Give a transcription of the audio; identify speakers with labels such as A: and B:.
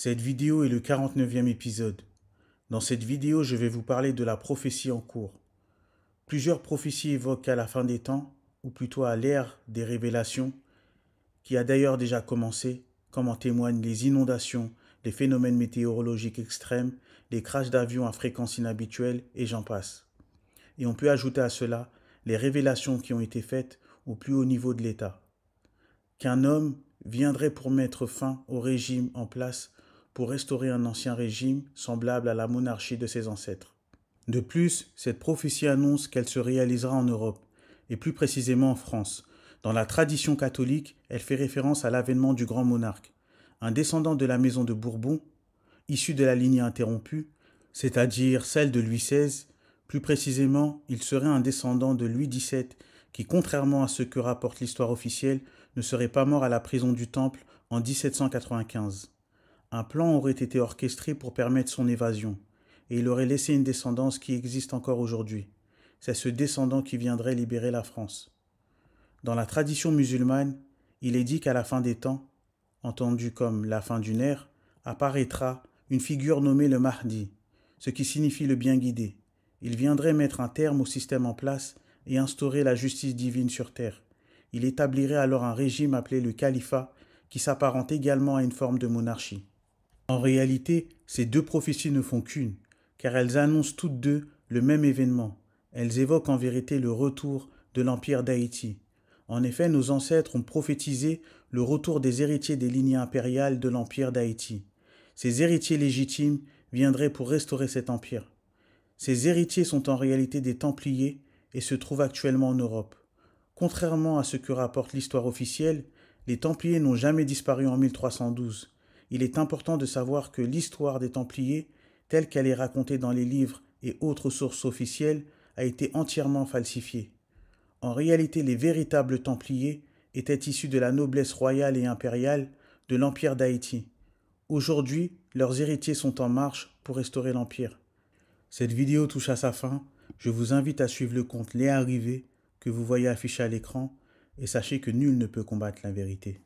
A: Cette vidéo est le 49e épisode. Dans cette vidéo, je vais vous parler de la prophétie en cours. Plusieurs prophéties évoquent qu'à la fin des temps, ou plutôt à l'ère des révélations, qui a d'ailleurs déjà commencé, comme en témoignent les inondations, les phénomènes météorologiques extrêmes, les crashs d'avions à fréquence inhabituelle, et j'en passe. Et on peut ajouter à cela les révélations qui ont été faites au plus haut niveau de l'État. Qu'un homme viendrait pour mettre fin au régime en place pour restaurer un ancien régime semblable à la monarchie de ses ancêtres. De plus, cette prophétie annonce qu'elle se réalisera en Europe, et plus précisément en France. Dans la tradition catholique, elle fait référence à l'avènement du grand monarque, un descendant de la maison de Bourbon, issu de la lignée interrompue, c'est-à-dire celle de Louis XVI. Plus précisément, il serait un descendant de Louis XVII qui, contrairement à ce que rapporte l'histoire officielle, ne serait pas mort à la prison du Temple en 1795. Un plan aurait été orchestré pour permettre son évasion, et il aurait laissé une descendance qui existe encore aujourd'hui. C'est ce descendant qui viendrait libérer la France. Dans la tradition musulmane, il est dit qu'à la fin des temps, entendu comme la fin d'une ère, apparaîtra une figure nommée le Mahdi, ce qui signifie le bien guidé. Il viendrait mettre un terme au système en place et instaurer la justice divine sur terre. Il établirait alors un régime appelé le califat, qui s'apparente également à une forme de monarchie. En réalité, ces deux prophéties ne font qu'une, car elles annoncent toutes deux le même événement. Elles évoquent en vérité le retour de l'Empire d'Haïti. En effet, nos ancêtres ont prophétisé le retour des héritiers des lignées impériales de l'Empire d'Haïti. Ces héritiers légitimes viendraient pour restaurer cet empire. Ces héritiers sont en réalité des Templiers et se trouvent actuellement en Europe. Contrairement à ce que rapporte l'histoire officielle, les Templiers n'ont jamais disparu en 1312. Il est important de savoir que l'histoire des Templiers, telle qu'elle est racontée dans les livres et autres sources officielles, a été entièrement falsifiée. En réalité, les véritables Templiers étaient issus de la noblesse royale et impériale de l'Empire d'Haïti. Aujourd'hui, leurs héritiers sont en marche pour restaurer l'Empire. Cette vidéo touche à sa fin. Je vous invite à suivre le compte Les Arrivés que vous voyez affiché à l'écran et sachez que nul ne peut combattre la vérité.